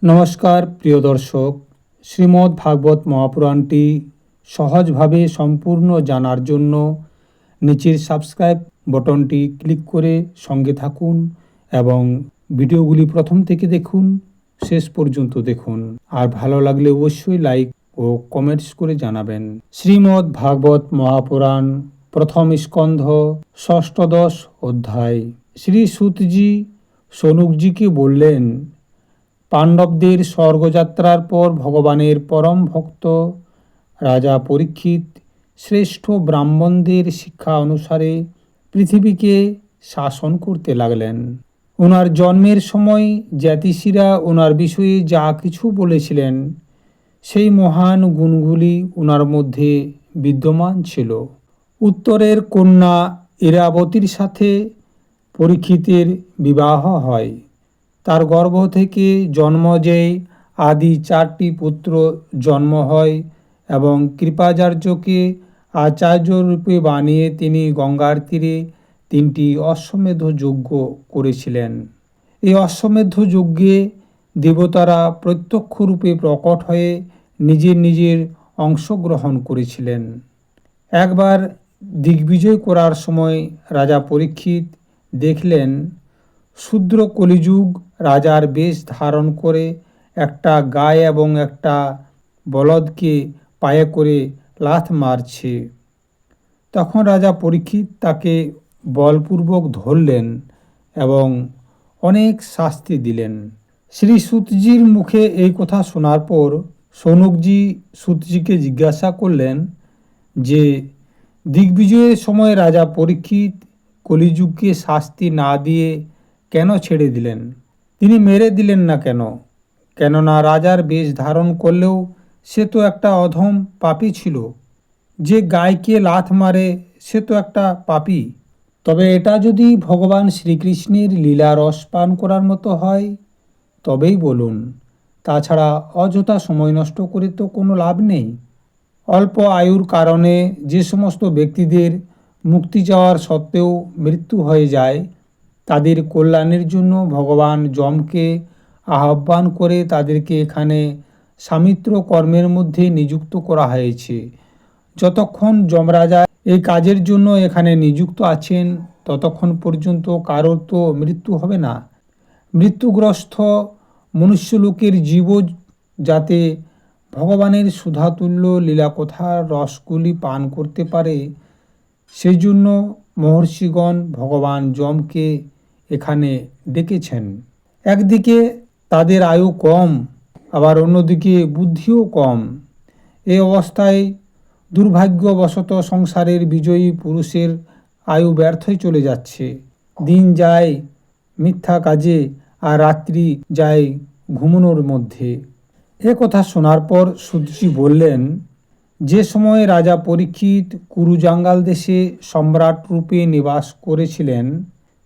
নমস্কার প্রিয় দর্শক, শ্রীমদ্ ভাগবত মহাপুরাণটি সহজভাবে সম্পূর্ণ জানার জন্য নিচের সাবস্ক্রাইব বটনটি ক্লিক করে সঙ্গে থাকুন এবং ভিডিওগুলি প্রথম থেকে দেখুন, শেষ পর্যন্ত দেখুন। আর ভালো লাগলে অবশ্যই লাইক ও কমেন্টস করে জানাবেন। শ্রীমদ্ ভাগবত মহাপুরাণ প্রথম স্কন্ধ ষষ্ঠদশ অধ্যায়। শ্রী সুতজি সনুকজিকে বললেন, পাণ্ডবদের স্বর্গযাত্রার পর ভগবানের পরম ভক্ত রাজা পরীক্ষিত শ্রেষ্ঠ ব্রাহ্মণদের শিক্ষা অনুসারে পৃথিবীকে শাসন করতে লাগলেন। ওনার জন্মের সময় জ্যোতিষীরা ওনার বিষয়ে যা কিছু বলেছিলেন সেই মহান গুণগুলি ওনার মধ্যে বিদ্যমান ছিল। উত্তরের কন্যা ইরাবতীর সাথে পরীক্ষিতের বিবাহ হয়। তার গর্ভ থেকে জন্মজেয় আদি 4টি পুত্র জন্ম হয় এবং কৃপাচার্যকে আচার্য রূপে বানিয়ে তিনি গঙ্গার তীরে 3টি অশ্বমেধ যজ্ঞ করেছিলেন। এই অশ্বমেধ যজ্ঞে দেবতারা প্রত্যক্ষ রূপে প্রকট হয়ে নিজের নিজের অংশগ্রহণ করেছিলেন। একবার দিগ্বিজয় করার সময় রাজা পরীক্ষিত দেখলেন শূদ্র কলিযুগ রাজার বেশ ধারণ করে একটা গায় এবং একটা বলদকে পায়ে করে লাথ মারছে। তখন রাজা পরীক্ষিত তাকে বলপূর্বক ধরলেন এবং অনেক শাস্তি দিলেন। শ্রী সুতজির মুখে এই কথা শোনার পর সৌনকজি সুতজিকে জিজ্ঞাসা করলেন যে দিগ্বিজয়ের সময় রাজা পরীক্ষিত কলিযুগকে শাস্তি না দিয়ে কেন ছেড়ে দিলেন? তিনি মেরে দিলেন না কেন? কেননা রাজার বেশ ধারণ করলেও সে তো একটা অধম পাপী ছিল। যে গায়কে লাথ মারে সে তো একটা পাপী। তবে এটা যদি ভগবান শ্রীকৃষ্ণের লীলা রস পান করার মতো হয় তবেই বলুন, তাছাড়া অযথা সময় নষ্ট করে তো কোনো লাভ নেই। অল্প আয়ুর কারণে যে সমস্ত ব্যক্তিদের মুক্তি যাওয়ার সত্ত্বেও মৃত্যু হয়ে যায় তাদের কল্যাণের জন্য ভগবান যমকে আহ্বান করে তাদেরকে এখানে সামিত্র কর্মের মধ্যে নিযুক্ত করা হয়েছে। যতক্ষণ যমরাজা এই কাজের জন্য এখানে নিযুক্ত আছেন ততক্ষণ পর্যন্ত কারোর তো মৃত্যু হবে না। মৃত্যুগ্রস্ত মনুষ্যলোকের জীব যাতে ভগবানের সুধাতুল্য লীলাকথার রসগুলি পান করতে পারে সেই জন্য মহর্ষিগণ ভগবান যমকে এখানে ডেকেছেন। একদিকে তাদের আয়ু কম, আবার অন্যদিকে বুদ্ধিও কম। এই অবস্থায় দুর্ভাগ্যবশত সংসারের বিজয়ী পুরুষের আয়ু ব্যর্থই চলে যাচ্ছে। দিন যায় মিথ্যা কাজে আর রাত্রি যায় ঘুমানোর মধ্যে। এ কথা শোনার পর সুতজি বললেন, যে সময় রাজা পরীক্ষিত কুরুজাঙ্গাল দেশে সম্রাট রূপে নিবাস করেছিলেন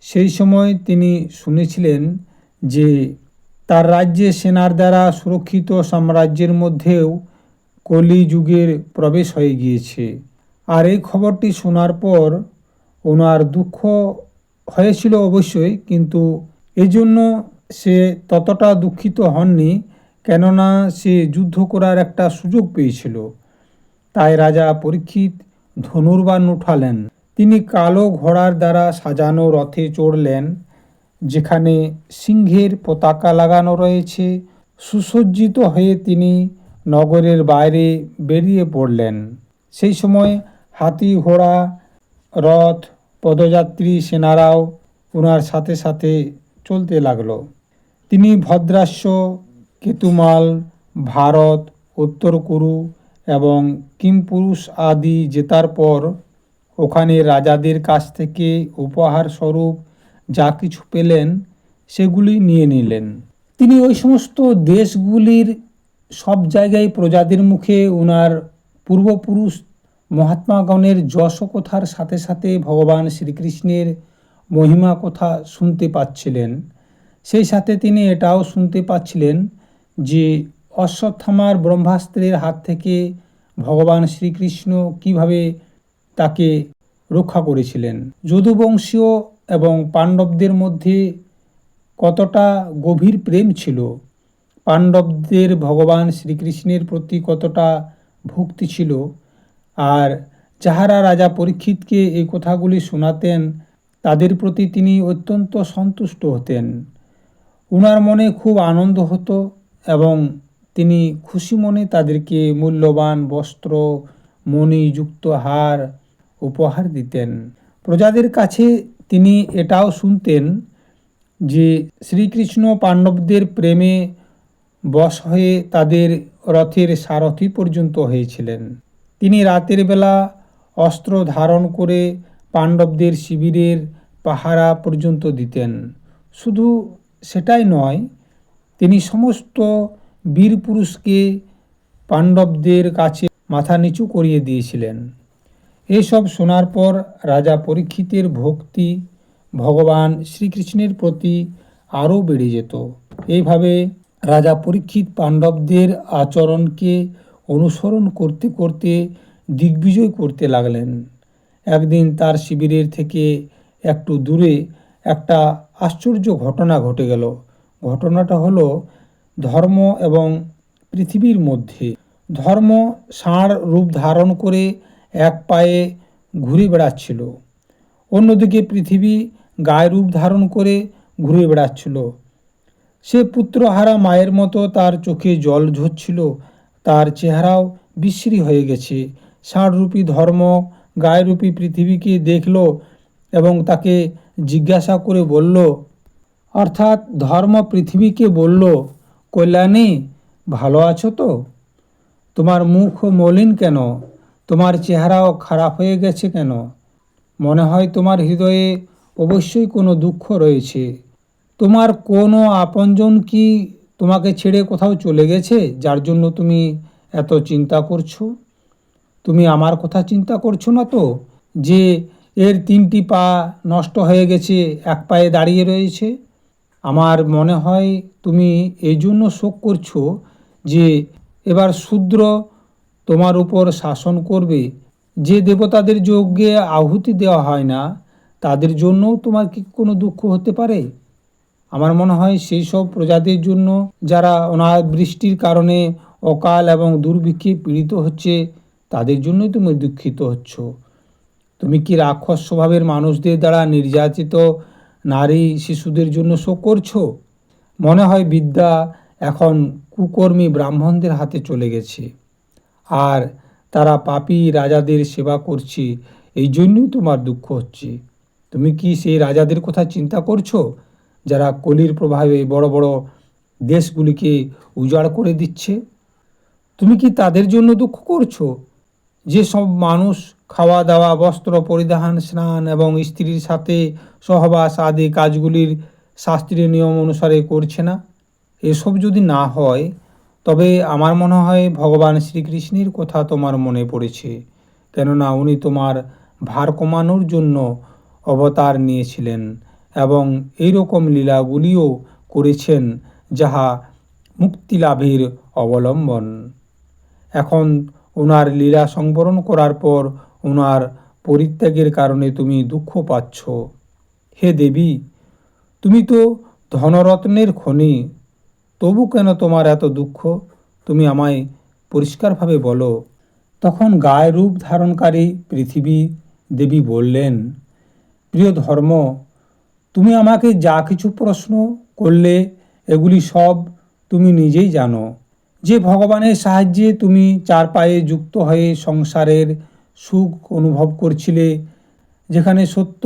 সেই সময় তিনি শুনেছিলেন যে তার রাজ্যে সেনার দ্বারা সুরক্ষিত সাম্রাজ্যের মধ্যেও কলিযুগের প্রবেশ হয়ে গিয়েছে। আর এই খবরটি শোনার পর ওনার দুঃখ হয়েছিল অবশ্যই, কিন্তু এই জন্য সে ততটা দুঃখিত হননি, কেননা সে যুদ্ধ করার একটা সুযোগ পেয়েছিল। তাই রাজা পরীক্ষিত ধনুর্বাণ উঠালেন। তিনি কালো ঘোড়ার দ্বারা সাজানো রথে চড়লেন, যেখানে সিংহের পতাকা লাগানো রয়েছে। সুসজ্জিত হয়ে তিনি নগরের বাইরে বেরিয়ে পড়লেন। সেই সময় হাতি, ঘোড়া, রথ, পদযাত্রী সেনারাও ওনার সাথে সাথে চলতে লাগলো। তিনি ভদ্রাস্য, কেতুমাল, ভারত, উত্তর কুরু এবং কিমপুরুষ আদি জেতার পর ওখানে রাজাদের কাছ থেকে উপহার স্বরূপ যা কিছু পেলেন সেগুলি নিয়ে নিলেন। তিনি ওই সমস্ত দেশগুলির সব জায়গায় প্রজাদের মুখে ওনার পূর্বপুরুষ মহাত্মাগণের যশ কথার সাথে সাথে ভগবান শ্রীকৃষ্ণের মহিমা কথা শুনতে পাচ্ছিলেন। সেই সাথে তিনি এটাও শুনতে পাচ্ছিলেন যে অশ্বত্থামার ব্রহ্মাস্ত্রের হাত থেকে ভগবান শ্রীকৃষ্ণ কিভাবে তাকে রক্ষা করেছিলেন। যদুবংশীয় এবং পাণ্ডবদের মধ্যে কতটা গভীর প্রেম ছিল। পাণ্ডবদের ভগবান শ্রীকৃষ্ণের প্রতি কতটা ভক্তি ছিল, আর যাহারা রাজা পরীক্ষিতকে এই কথাগুলি শোনাতেন তাদের প্রতি তিনি অত্যন্ত সন্তুষ্ট হতেন। উনার মনে খুব আনন্দ হতো এবং তিনি খুশি মনে তাদেরকে মূল্যবান বস্ত্র, মণিযুক্ত হার উপহার দিতেন। প্রজাদের কাছে তিনি এটাও শুনতেন যে শ্রীকৃষ্ণ পাণ্ডবদের প্রেমে বশ হয়ে তাদের রথের সারথি পর্যন্ত হয়েছিলেন। তিনি রাতের বেলা অস্ত্র ধারণ করে পাণ্ডবদের শিবিরের পাহারা পর্যন্ত দিতেন। শুধু সেটাই নয়, তিনি সমস্ত বীর পুরুষকে পাণ্ডবদের কাছে মাথা নিচু করিয়ে দিয়েছিলেন। এসব শোনার পর রাজা পরীক্ষিতের ভক্তি ভগবান শ্রীকৃষ্ণের প্রতি আরও বেড়ে যেত। এইভাবে রাজা পরীক্ষিত পাণ্ডবদের আচরণকে অনুসরণ করতে করতে দিগ্বিজয় করতে লাগলেন। একদিন তার শিবিরের থেকে একটু দূরে একটা আশ্চর্য ঘটনা ঘটে গেল। ঘটনাটা হলো ধর্ম এবং পৃথিবীর মধ্যে। ধর্ম ষাঁড় রূপ ধারণ করে এক পায়ে ঘুরে বেড়াচ্ছিল, অন্যদিকে পৃথিবী গায়ে রূপ ধারণ করে ঘুরে বেড়াচ্ছিল। সে পুত্রহারা মায়ের মতো তার চোখে জল ঝরছিল, তার চেহারাও বিশ্রী হয়ে গেছে। ষাঁড়রূপী ধর্ম গায়েরূপী পৃথিবীকে দেখল এবং তাকে জিজ্ঞাসা করে বলল, অর্থাৎ ধর্ম পৃথিবীকে বলল, কল্যাণী, ভালো আছো তো? তোমার মুখ মলিন কেন? তোমার চেহারাও খারাপ হয়ে গেছে কেন? মনে হয় তোমার হৃদয়ে অবশ্যই কোনো দুঃখ রয়েছে। তোমার কোনো আপনজন কি তোমাকে ছেড়ে কোথাও চলে গেছে, যার জন্য তুমি এত চিন্তা করছো? তুমি আমার কথা চিন্তা করছো না তো, যে এর 3টি পা নষ্ট হয়ে গেছে, এক পায়ে দাঁড়িয়ে রয়েছে? আমার মনে হয় তুমি এই জন্য শোক করছো যে এবার শূদ্র তোমার উপর শাসন করবে। যে দেবতাদের যজ্ঞে আহুতি দেওয়া হয় না, তাদের জন্যও তোমার কি কোনো দুঃখ হতে পারে? আমার মনে হয় সেই সব প্রজাদের জন্য যারা অনাবৃষ্টির কারণে অকাল এবং দুর্ভিক্ষে পীড়িত হচ্ছে, তাদের জন্যই তুমি দুঃখিত হচ্ছ। তুমি কি রাক্ষস স্বভাবের মানুষদের দ্বারা নির্যাতিত নারী শিশুদের জন্য শোক করছো? মনে হয় বিদ্যা এখন কুকর্মী ব্রাহ্মণদের হাতে চলে গেছে, আর তারা পাপী রাজাদের সেবা করছে, এই জন্যই তোমার দুঃখ হচ্ছে। তুমি কি সেই রাজাদের কথা চিন্তা করছো যারা কলির প্রভাবে বড় বড় দেশগুলিকে উজাড় করে দিচ্ছে? তুমি কি তাদের জন্য দুঃখ করছো যে সব মানুষ খাওয়া দাওয়া, বস্ত্র পরিধান, স্নান এবং স্ত্রীর সাথে সহবাস আদি কাজগুলির শাস্ত্রীয় নিয়ম অনুসারে করছে না? এসব যদি না হয়, তবে আমার মনে হয় ভগবান শ্রীকৃষ্ণের কথা তোমার মনে পড়েছে, কেননা উনি তোমার ভার কমানোর জন্য অবতার নিয়েছিলেন এবং এইরকম লীলাগুলিও করেছেন যাহা মুক্তিলাভের অবলম্বন। এখন ওনার লীলা সংবরণ করার পর ওনার পরিত্যাগের কারণে তুমি দুঃখ পাচ্ছ। হে দেবী, তুমি তো ধনরত্নের খনি, তবু কেন তোমার এত দুঃখ? তুমি আমায় পরিষ্কারভাবে বলো। তখন গায়ে রূপ ধারণকারী পৃথিবী দেবী বললেন, প্রিয় ধর্ম, তুমি আমাকে যা কিছু প্রশ্ন করলে এগুলি সব তুমি নিজেই জানো। যে ভগবানের সাহায্যে তুমি 4 পায়ে যুক্ত হয়ে সংসারের সুখ অনুভব করছিলে, যেখানে সত্য,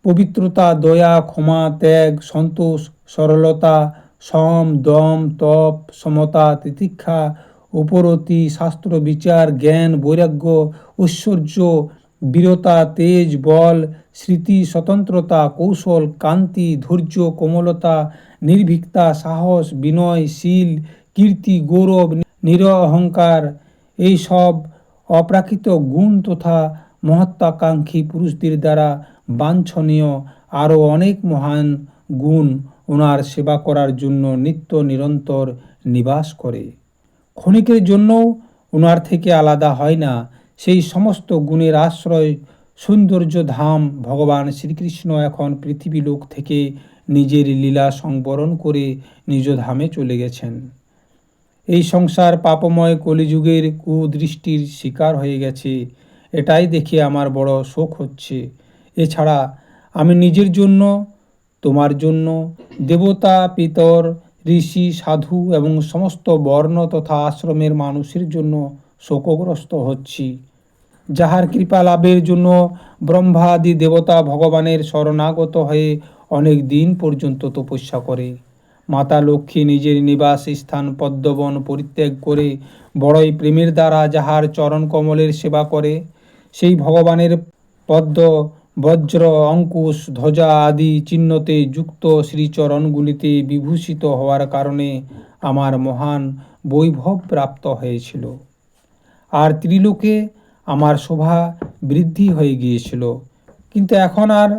পবিত্রতা, দয়া, ক্ষমা, ত্যাগ, সন্তোষ, সরলতা, সম, দম, তপ, সমতা, তিতিক্ষা, উপরতি, শাস্ত্র বিচার, জ্ঞান, বৈরাগ্য, ঐশ্বর্য, বীরতা, তেজ, বল, স্মৃতি, স্বতন্ত্রতা, কৌশল, কান্তি, ধৈর্য, কোমলতা, নির্ভীকতা, সাহস, বিনয়, শীল, কীর্তি, গৌরব, নিরহংকার, এই সব অপ্রাকৃত গুণ তথা মহত্বাকাঙ্ক্ষী পুরুষদের দ্বারা বাঞ্ছনীয় আরও অনেক মহান গুণ ওনার সেবা করার জন্য নিত্য নিরন্তর নিবাস করে। ক্ষণিকের জন্যও ওনার থেকে আলাদা হয় না। সেই সমস্ত গুণের আশ্রয় সৌন্দর্য ধাম ভগবান শ্রীকৃষ্ণ এখন পৃথিবী লোক থেকে নিজের লীলা সংবরণ করে নিজ ধামে চলে গেছেন। এই সংসার পাপময় কলিযুগের কুদৃষ্টির শিকার হয়ে গেছে, এটাই দেখে আমার বড় শোক হচ্ছে। এছাড়া আমি নিজের জন্য, তোমার জন্য, দেবতা, পিতর, ঋষি, সাধু এবং সমস্ত বর্ণ তথা আশ্রমের মানুষের জন্য শোকগ্রস্ত হচ্ছি, যাহার কৃপা লাভের জন্য ব্রহ্মা আদি দেবতা ভগবানের শরণাগত হয়ে অনেক দিন পর্যন্ত তপস্যা করে। মাতা লক্ষ্মী নিজের নিবাস স্থান পদ্মবন পরিত্যাগ করে বড়ই প্রেমের দ্বারা যাহার চরণ কমলের সেবা করে, সেই ভগবানের পদ্ম, বজ্র, অঙ্কুশ, ধ্বজা আদি চিহ্নতে যুক্ত শ্রীচরণগুলিতে বিভূষিত হওয়ার কারণে আমার মহান বৈভব প্রাপ্ত হয়েছিল, আর ত্রিলোকে আমার শোভা বৃদ্ধি হয়ে গিয়েছিল। কিন্তু এখন আর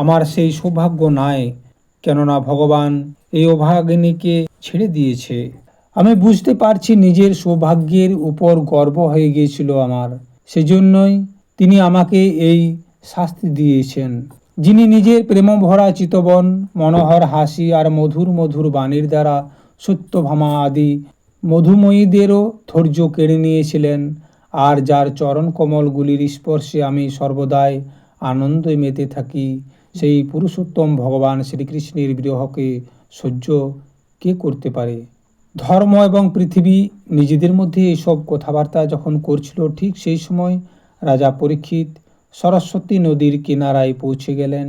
আমার সেই সৌভাগ্য নাই, কেননা ভগবান এই অভাগিনীকে ছেড়ে দিয়েছে। আমি বুঝতে পারছি নিজের সৌভাগ্যের উপর গর্ব হয়ে গিয়েছিল আমার, সেজন্যই তিনি আমাকে এই শাস্তি দিয়েছেন। যিনি নিজের প্রেমভরা চিতবন, মনোহর হাসি আর মধুর মধুর বাণীর দ্বারা সত্যভামা আদি মধুময়ীদেরও ধৈর্য কেড়ে নিয়েছিলেন, আর যার চরণ কমলগুলির স্পর্শে আমি সর্বদাই আনন্দে মেতে থাকি, সেই পুরুষোত্তম ভগবান শ্রীকৃষ্ণের বিরহকে সহ্য কে করতে পারে? ধর্ম এবং পৃথিবী নিজেদের মধ্যে এইসব কথাবার্তা যখন করছিল, ঠিক সেই সময় রাজা পরীক্ষিত সরস্বতী নদীর কিনারায় পৌঁছে গেলেন